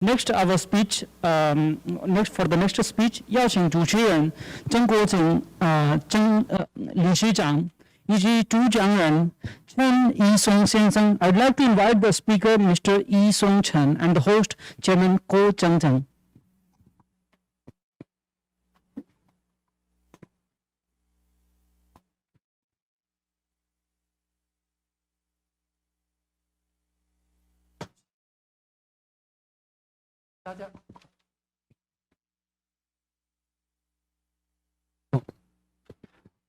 Next, our speech. For the next speech， 邀请主持人曾国成理事长以及主讲人陈义松先生。I'd like to invite the speaker, Mr. Yi Sung Chen, and the host, Chairman Ko Chang-Cheng. 大家，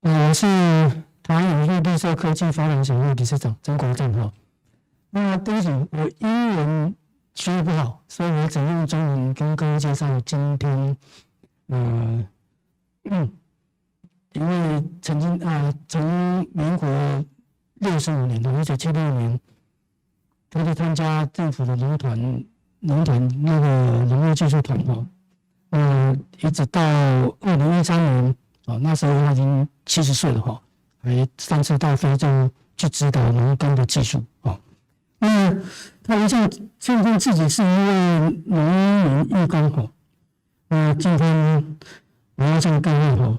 我是台湾永续绿色科技发展协会理事长曾国正哈。那对不起，我英文学不好，所以我只用中文跟各位介绍今天，因为曾经从民国65年到1976年，他去参加政府的农团那个农业技术团一直到2013年那时候他已经70岁了还上次到非洲去指导农耕的技术那他一向宣称自己是一位农民义工那今天我要向各位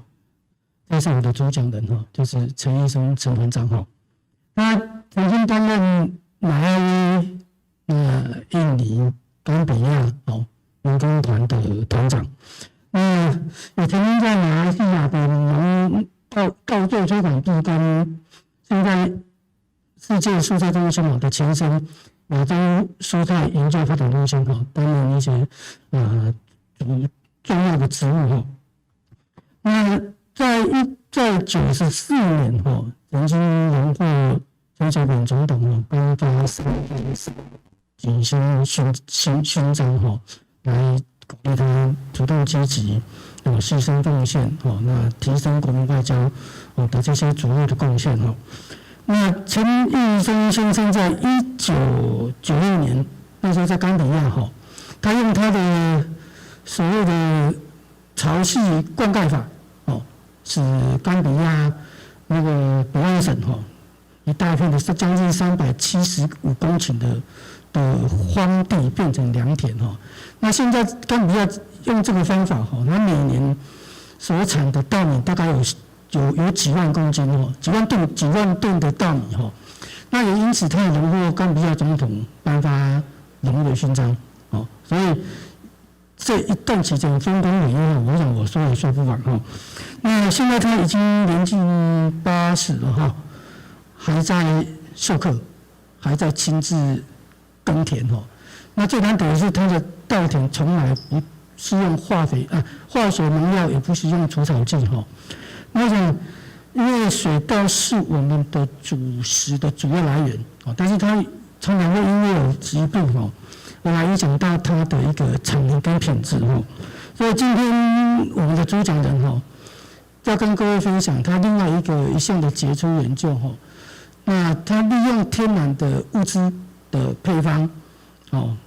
介绍我的主讲人就是陈义松陈团长他曾经担任马拉维、印尼、冈比亚农工团的团长，也曾经在马来西亚的农稻作推广部跟现在世界蔬菜中心的前身亚洲蔬菜研究发展中心担任一些重要的职务那在94年曾经荣获周杰伦总统颁发3个景星勋章来鼓励他主动积极牺牲奉献那提升国民外交的这些主要的贡献那陈义松先生在1996年那时候在冈比亚他用他的所谓的潮汐灌溉法使冈比亚那个北岸省一大片的将近375公顷的荒地变成良田那现在冈比亚用这个方法它每年所产的稻米大概有几万公斤几万吨的稻米那也因此他也荣获冈比亚总统颁发农业勋章所以这一段期间丰功伟业我想我说也说不完那现在他已经年近80了还在授课，还在亲自耕田那最难得的是他的稻田从来不是用化学农药，也不是用除草剂那种因为水稻是我们的主食的主要来源但是它常常会因为有疾病而来影响到它的一个产能跟品质所以今天我们的主讲人要跟各位分享他另外一项的杰出研究那他利用天然的物质的配方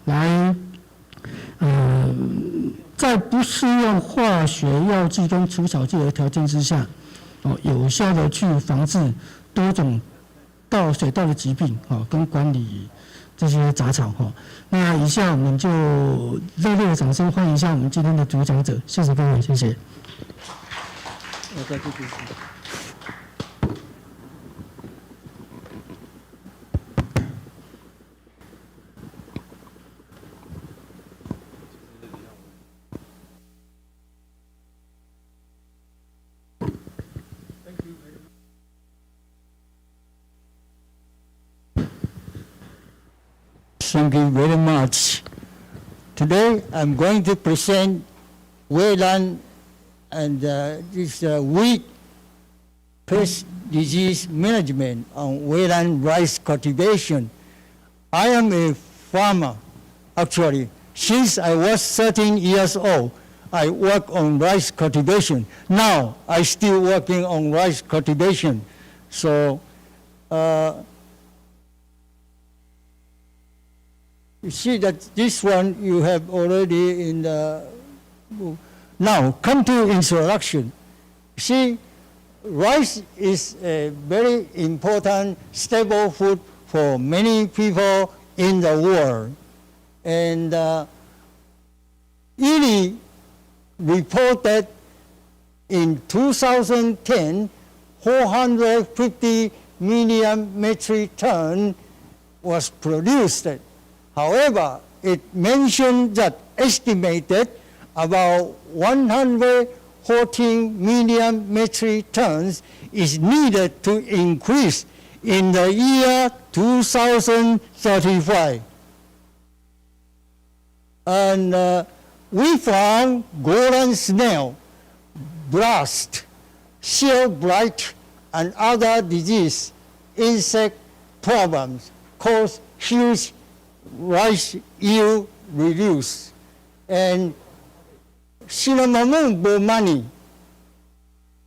来在不适用化学药剂跟除草剂的条件之下有效的去防治多种水稻的疾病跟管理这些杂草那以下我们就热烈的掌声欢迎一下我们今天的主讲者，谢谢各位，谢谢。Thank you very much. Today I'm going to present wetland and this weed pest disease management on wetland rice cultivation. I am a farmer actually. Since I was 13 years old, I work on rice cultivation. Now I still working on rice cultivation. So you see that this one you have already in the, now come to introduction. See, rice is a very important staple food for many people in the world. And Yi reported in 2010, 450 million metric ton was produced. However, it mentioned that estimated about 114 million metric tons is needed to increase in the year 2035. And we found golden snail, blast, shell blight, and other disease insect problems cause huge rice yield reduce. And cinnamon money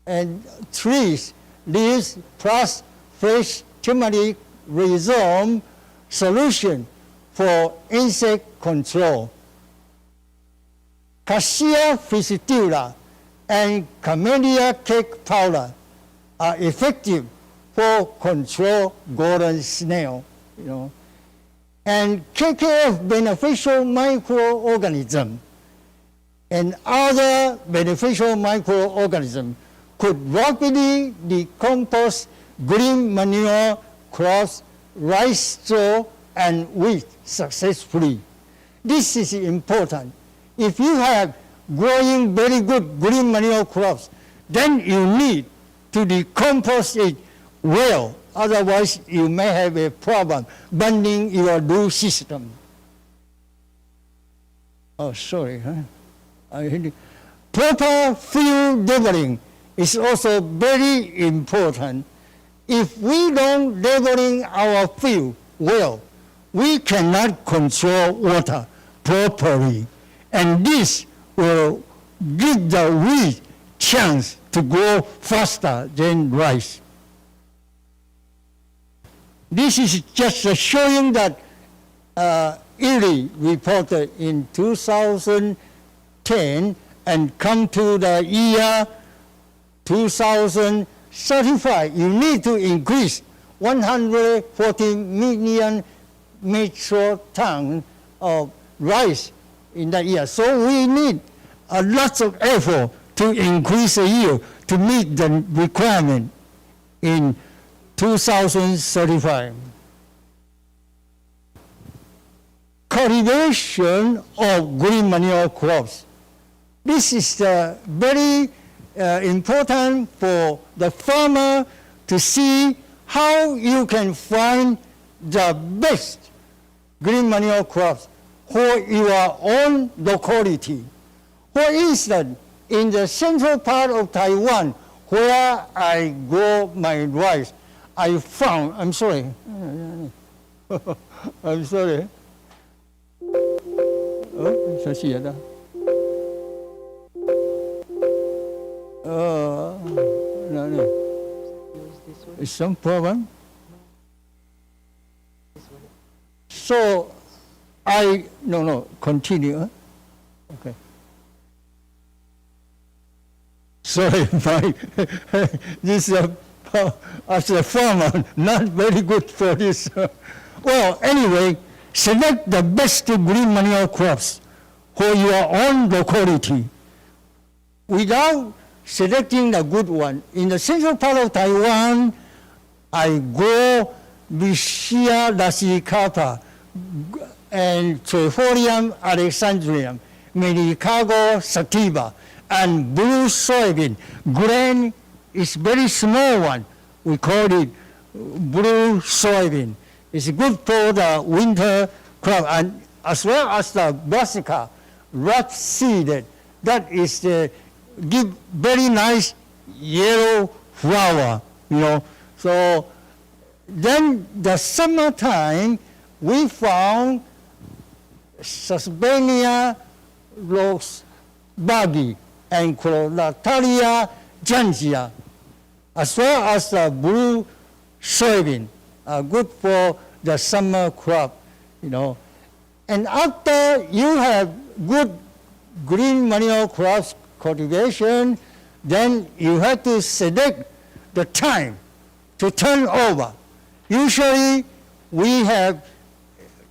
and trees, leaves plus fresh turmeric rhizome solution for insect control. Cassia fistula and camellia cake powder are effective for control golden snail, And KKF beneficial microorganism and other beneficial microorganisms could rapidly decompose green manure crops, rice straw, and wheat successfully. This is important. If you have growing very good green manure crops, then you need to decompose it well. Otherwise, you may have a problem bending your root system. Oh, sorry. Proper field leveling is also very important. If we don't leveling our field well, we cannot control water properly. And this will give the wheat chance to grow faster than rice. This is just showing that Yi reported in 2010 and come to the year 2035, you need to increase 140 million metric tons of rice in that year. So we need a lot of effort to increase the yield to meet the requirement in 2035. Cultivation of green manure crops. This is very important for the farmer to see how you can find the best green manure crops for your own locality. For instance, in the central part of Taiwan, where I grow my rice, I found, I'm sorry, I'm sorry. Oh, no. Is some problem? So continue. Okay. Sorry, this as a farmer, not very good for this. Well, anyway, select the best green manure crops for your own locality. Without selecting the good one, in the central part of Taiwan, I grow Vicia lassicata and Trifolium alexandrium, Medicago sativa, and blue soybean. Grain is very small one. We call it blue soybean. It's good for the winter crop, and as well as the brassica, rat seeded. That is give very nice yellow flower, So then the summertime, we found Susbania rosebagi and Chlorataria jangia, as well as the blue soybean, good for the summer crop, And after you have good green manure crops cultivation, then you have to select the time to turn over. Usually, we have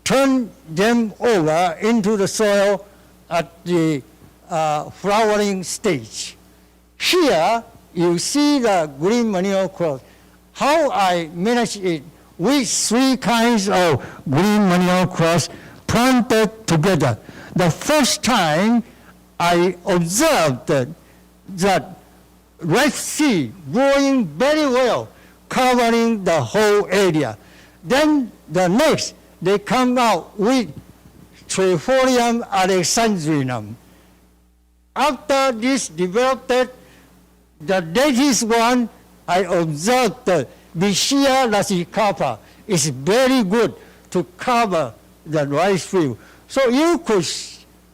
turned them over into the soil at the flowering stage. Here, you see the green manure crop. How I manage it with 3 kinds of green manure crops planted together. The first time I observed that red seed growing very well, covering the whole area. Then the next, they come out with Trifolium alexandrinum. After this developed, the latest one, I observed that Vicia lasicarpa is very good to cover the rice field. So you could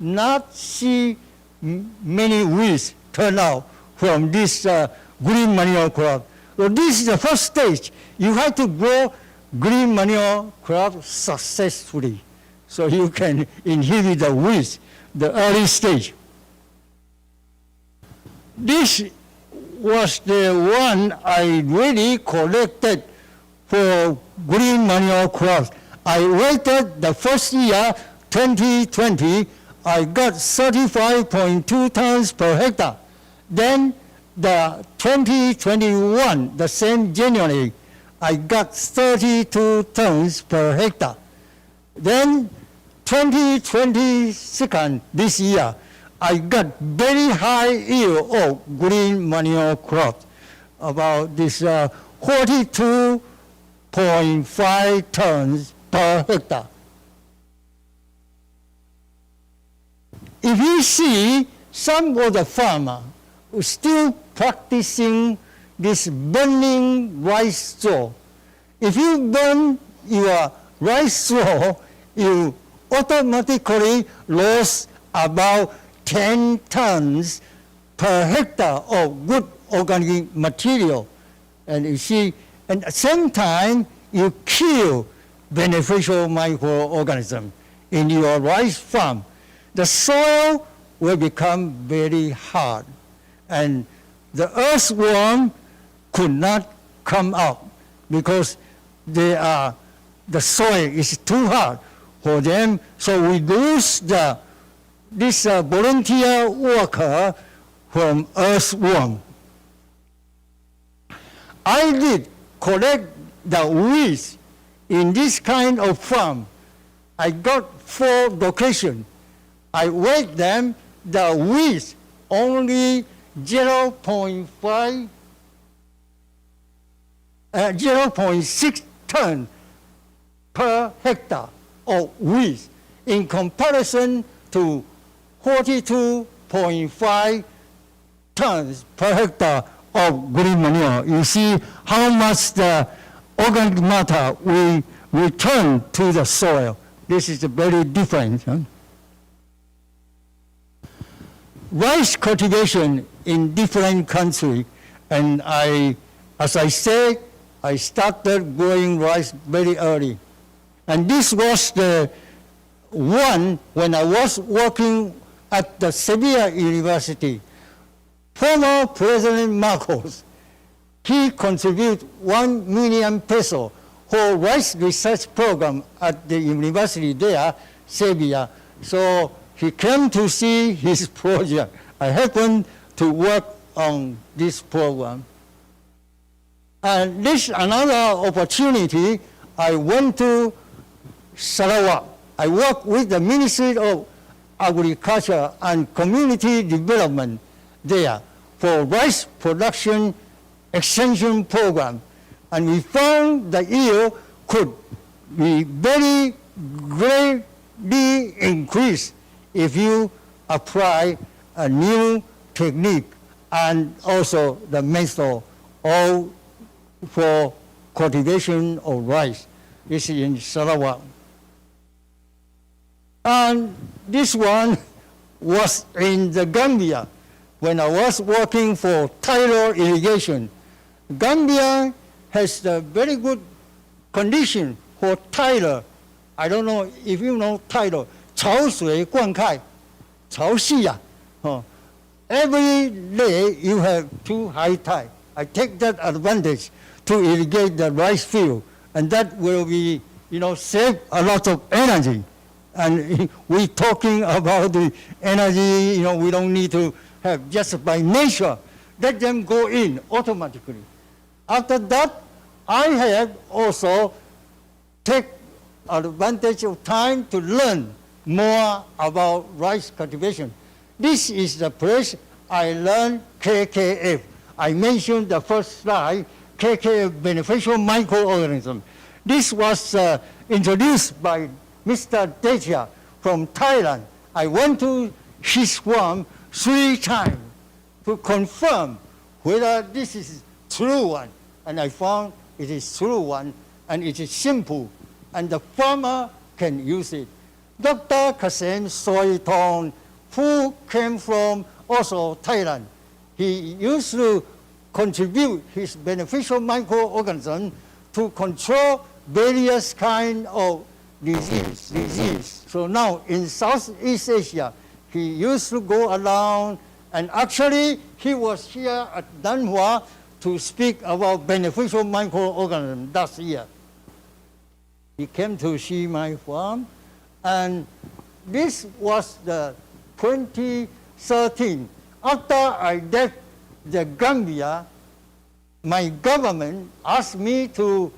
not see many weeds turn out from this green manure crop. So this is the first stage. You have to grow green manure crop successfully, so you can inhibit the weeds, the early stage. This was the one I really collected for green manure crops. I waited the first year, 2020, I got 35.2 tons per hectare. Then the 2021, the same January, I got 32 tons per hectare. Then 2022, this year, I got very high yield of green manure crops, about this 42.5 tons per hectare. If you see some of the farmers still practicing this burning rice straw, if you burn your rice straw, you automatically lose about 10 tons per hectare of good organic material. And you see, and at the same time, you kill beneficial microorganisms in your rice farm. The soil will become very hard, and the earthworm could not come out because the soil is too hard for them. So we lose this volunteer worker from earthworm. I did collect the weeds in this kind of farm. I got 4 locations. I weighed them, the weeds only 0.6 ton per hectare of weeds in comparison to 42.5 tons per hectare of green manure. You see how much the organic matter we return to the soil. This is very different. Huh? Rice cultivation in different countries, and as I said, I started growing rice very early. And this was the one when I was working at the Sevilla University. Former President Marcos, he contributed 1 million pesos for rice research program at the university there, Sevilla. So he came to see his project. I happened to work on this program. And this another opportunity, I went to Sarawak. I worked with the Ministry of Agriculture and Community Development there for rice production extension program. And we found the yield could be very greatly increased if you apply a new technique and also the method all for cultivation of rice. This is in Sarawak. And this one was in the Gambia when I was working for tidal irrigation. Gambia has a very good condition for tidal. I don't know if you know tidal. 潮水灌溉, 潮汐啊, every day you have 2 high tide. I take that advantage to irrigate the rice field, and that will be, save a lot of energy And we talking about the energy, we don't need to have just by nature. Let them go in automatically. After that, I have also take advantage of time to learn more about rice cultivation. This is the place I learned KKF. I mentioned the first slide, KKF, beneficial microorganism. This was introduced by Mr. Deja from Thailand. I went to his farm 3 times to confirm whether this is true one. And I found it is true one, and it is simple, and the farmer can use it. Dr. Kasem Soitong, who came from also Thailand, he used to contribute his beneficial microorganism to control various kinds of disease. So now in Southeast Asia, he used to go around, and actually he was here at Danhua to speak about beneficial microorganisms last year. He came to see my farm, and this was the 2013. After I left the Gambia, my government asked me to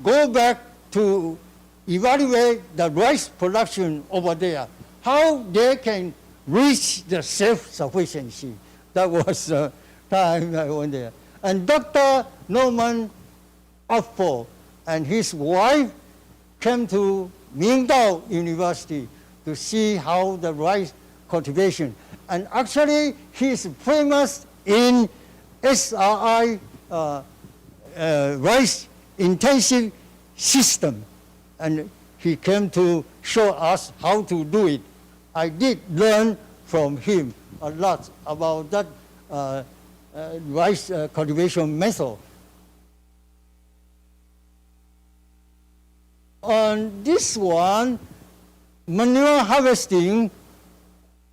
go back to evaluate the rice production over there, how they can reach the self-sufficiency. That was the time I went there. And Dr. Norman Upford and his wife came to Mingdao University to see how the rice cultivation. And actually, he's famous in SRI rice intensive system. And he came to show us how to do it. I did learn from him a lot about that rice cultivation method. On this one, manure harvesting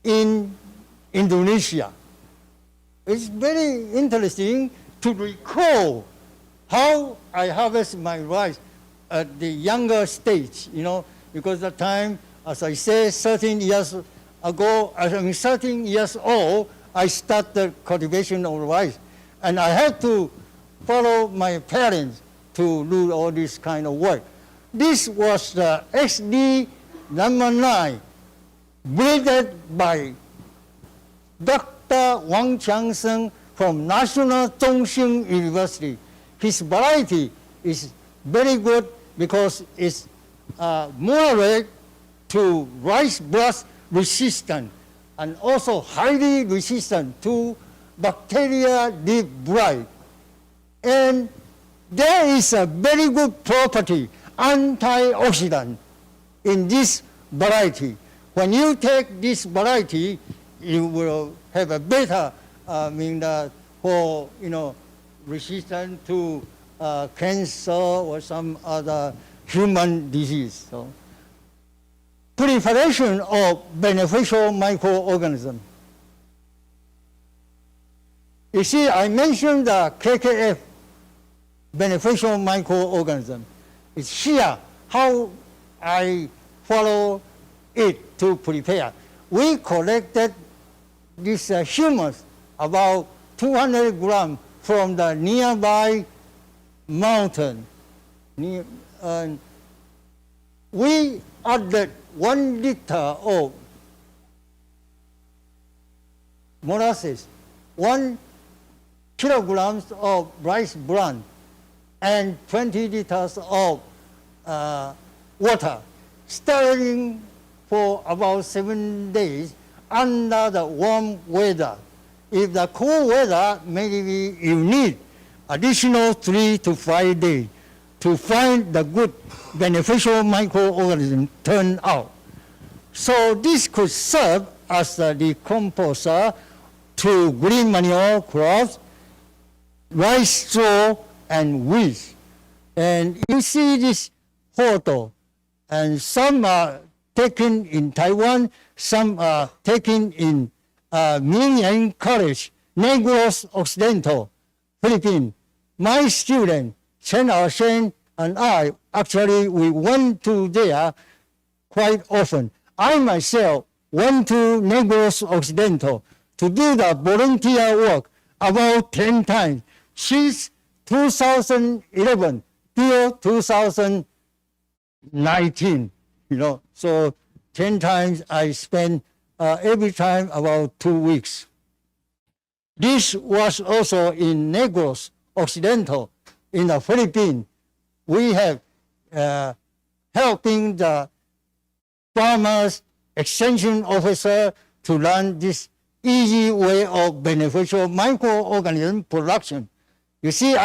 in Indonesia. It's very interesting to recall how I harvest my rice at the younger stage, because at the time, as I say, 13 years ago, 13 years old, I started cultivation of rice. And I had to follow my parents to do all this kind of work. This was the XD number 9, breeded by Dr. Wang Qiangsheng from National Zhongxing University. His variety is very good because it's moderate to rice blast resistant and also highly resistant to bacteria leaf blight. And there is a very good property, antioxidant, in this variety. When you take this variety, you will have a better, resistant to cancer or some other human disease. So, proliferation of beneficial microorganisms. You see, I mentioned the KKF, beneficial microorganism. It's here how I follow it to prepare. We collected this humus, about 200 grams, from the nearby mountain. We added 1 liter of molasses, 1 kilograms of rice bran, and 20 liters of water, stirring for about 7 days under the warm weather. If the cool weather, maybe you need additional 3 to 5 days to find the good beneficial microorganism turn out. So this could serve as a decomposer to green manure crops, rice straw, and weeds. And you see this photo, and some are taken in Taiwan, some are taken in Minian College, Negros Occidental, Philippines. My student, Chen Shen and I, actually, we went to there quite often. I myself went to Negros Occidental to do the volunteer work about 10 times since 2011 till 2019, So 10 times I spent every time about 2 weeks. This was also in Negros Occidental in the Philippines. We have helping the farmers extension officer to learn this easy way of beneficial microorganism production. You see,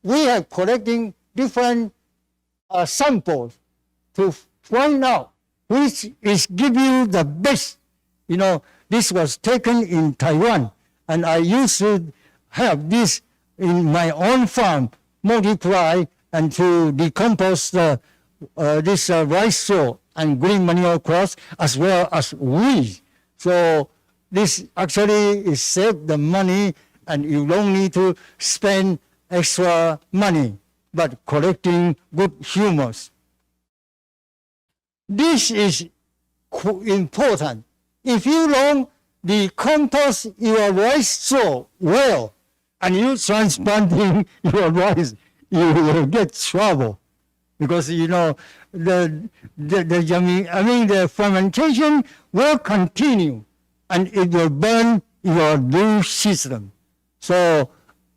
we have collecting different samples to find out which is give you the best. This was taken in Taiwan, and I used to have this in my own farm, multiply and to decompose this rice straw and green manure crops as well as weeds. So this actually is save the money, and you don't need to spend extra money, but collecting good humus. This is important. If you don't decompose your rice straw well, and you transplanting your rice, you will get trouble, because the fermentation will continue, and it will burn your root system. So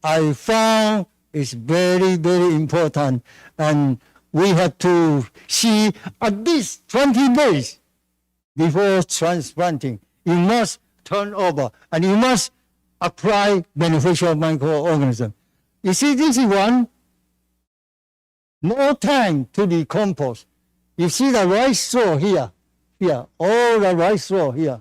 I found it's very, very important, and we have to see at least 20 days before transplanting. You must turn over, and you must apply beneficial microorganism. You see, this is one, no time to decompose. You see the rice straw here, all the rice straw here.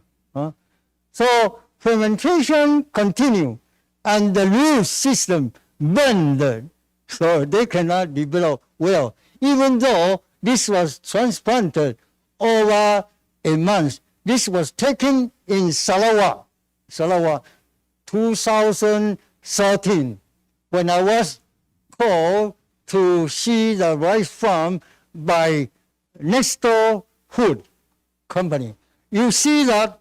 So fermentation continue, and the root system burned, so they cannot develop well, even though this was transplanted over a month. This was taken in Sarawak, 2013, when I was called to see the rice farm by Nestor Food Company. You see that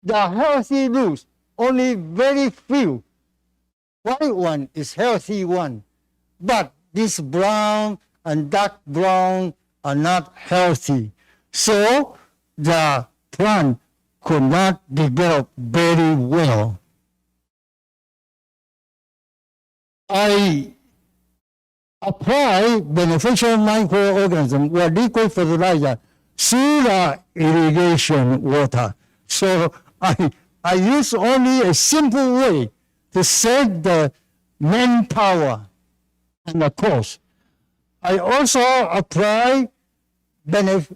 the healthy roots, only very few. White one is healthy one, but this brown and dark brown are not healthy. So the plant could not develop very well. I apply beneficial microorganism or liquid fertilizer through the irrigation water. So I use only a simple way to save the manpower and the cost. I also apply BD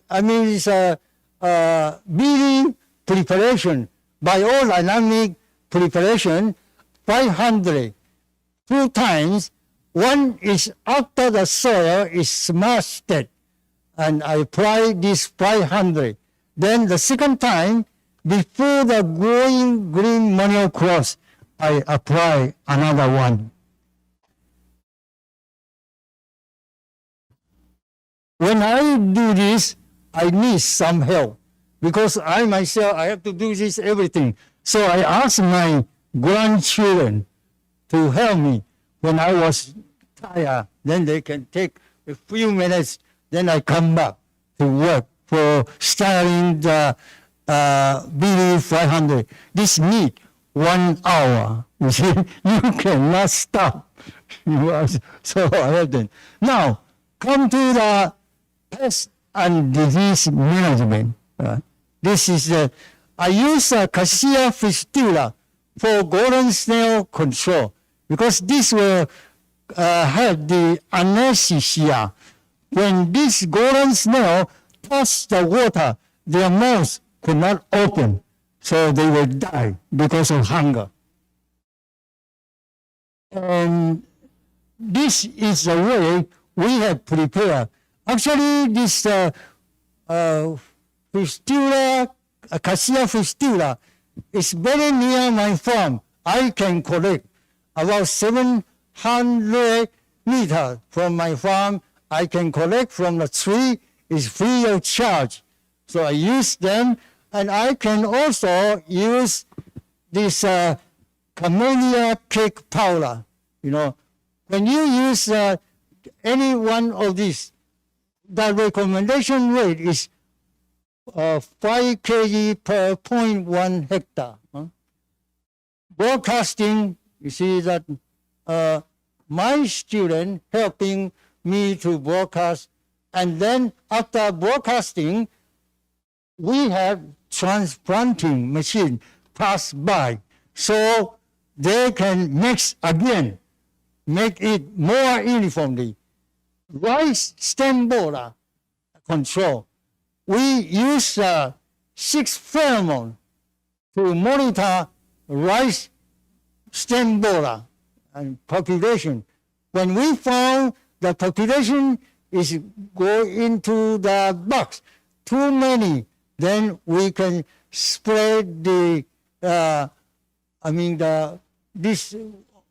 preparation, biodynamic preparation, 500, 2 times. One is after the soil is smashed, and I apply this 500. Then the second time, before the growing green manure crops, I apply another one. When I do this, I need some help, because I myself, I have to do this everything. So I asked my grandchildren to help me when I was tired. Then they can take a few minutes, then I come back to work for starting the BD 500. This need 1 hour. You see, you cannot stop. So I have them. Now, come to the pest and disease management. This is I use Cassia fistula for golden snail control, because this will have the anesthesia. When this golden snail touch the water, their mouths could not open, so they will die because of hunger. And this is the way we have prepared. Actually, this fistula, Cassia fistula, is very near my farm. I can collect about 700 meters from my farm. I can collect from the tree. It's free of charge. So I use them, and I can also use this camellia cake powder. You know, when you use any one of these, the recommendation rate is 5 kg per 0.1 hectare. Broadcasting, you see that my student helping me to broadcast, and then after broadcasting, we have transplanting machine pass by, so they can mix again, make it more uniformly. Rice stem borer control. We use 6 pheromone to monitor rice stem borer and population. When we found the population is go into the box, too many, then we can spread the,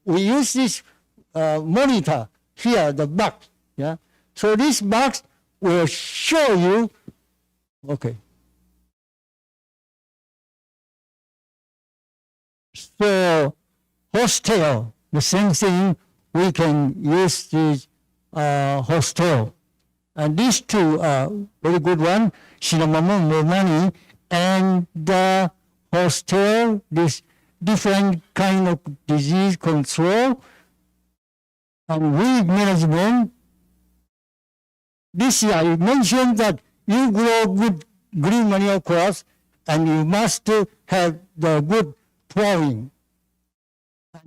we use this monitor here, the box. Yeah. So this box will show you, okay. So hostel, the same thing, we can use this hostel. And these two are very good one, cinnamon money, and the hostel, this different kind of disease control and weed management. This year I mentioned that you grow good green manure crops, and you must have the good plowing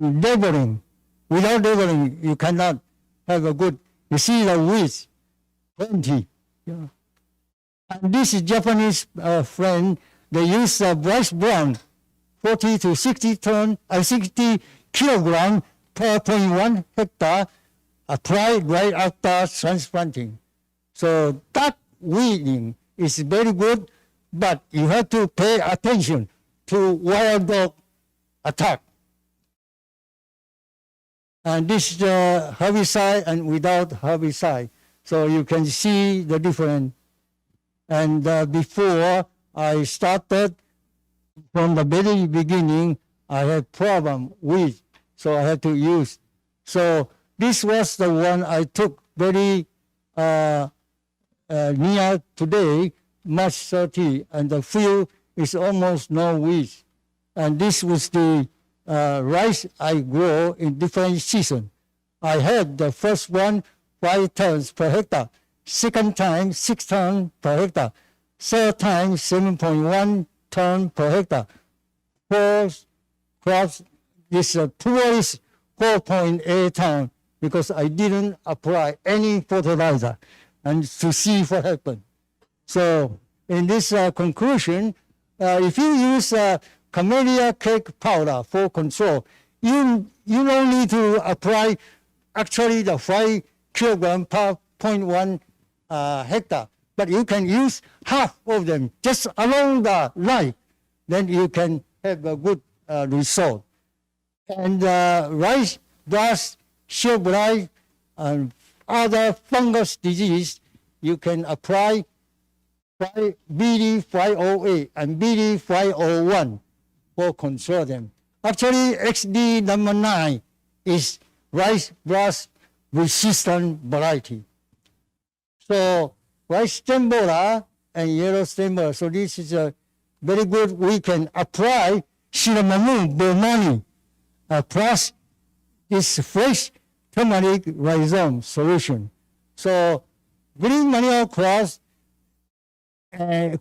and labeling. Without labeling, you cannot have a good, you see the weeds, plenty. Yeah. And this is Japanese friend, they use rice brown, 40 to 60 kilogram per 0.1 hectare, applied right after transplanting. So that weeding is very good, but you have to pay attention to wild dog attack. And this is the herbicide and without herbicide. So you can see the difference. And before I started, from the very beginning, I had problem with, so I had to use. So this was the one I took very near today, March 30, and the field is almost no weeds. And this was the rice I grow in different season. I had the first one 5 tons per hectare, second time 6 tons per hectare, third time 7.1 tons per hectare. Fourth crops, this poorest 4.8 tons because I didn't apply any fertilizer and to see what happened. So in this conclusion, if you use camellia cake powder for control, you don't need to apply actually the 5 kilogram per 0.1 hectare, but you can use half of them just along the line, then you can have a good result. And rice blast, shear blight, and other fungus disease, you can apply BD508 and BD501 for control them. Actually, XD number 9 is rice blast resistant variety. So rice stem borer and yellow stem borer. So this is a very good. We can apply cinnamon Burmani plus this fresh turmeric rhizome solution. So green manure crops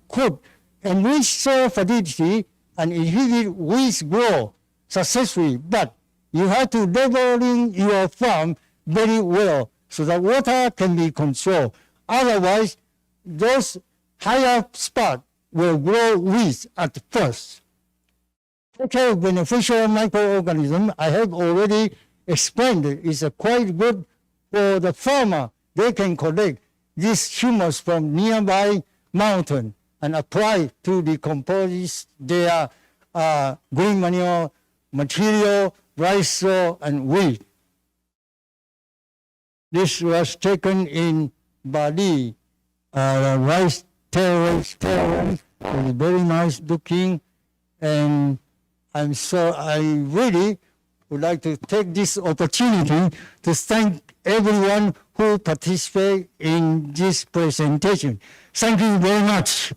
could enrich soil fertility and inhibit weeds grow successfully, but you have to leveling your farm very well so that water can be controlled. Otherwise, those higher spots will grow weeds at first. Okay, beneficial microorganism, I have already explained it, is quite good for the farmer. They can collect this humus from nearby mountain and apply to decompose their green manure material, rice straw, and wheat. This was taken in Bali, rice terrace. It's very nice looking, and I really would like to take this opportunity to thank everyone who participated in this presentation. Thank you very much.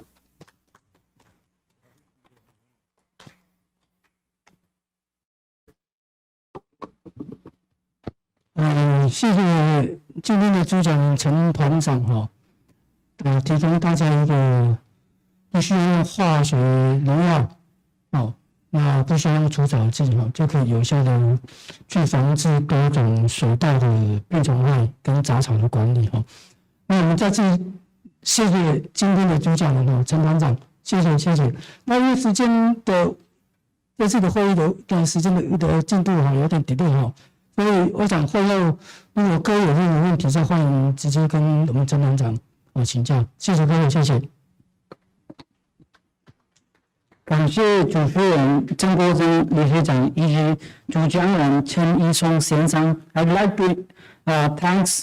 谢谢今天的主讲人陈团长提供大家一个不需要用化学农药那不需要用除草剂就可以有效的去防治各种水稻的病虫害跟杂草的管理那我们再次谢谢今天的主讲人陈团长，谢谢。那因为时间的这次的会议的时间的进度有点 delay 所以我想会后如果各位有任何问题，再欢迎直接跟我们陈团长请教。谢谢各位，谢谢。感谢主持人郑国珍理事长以及主讲人陈一松先生。I'd like to thanks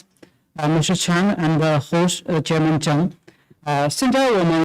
Mr. Chen and the host Chairman Zheng. 现在我们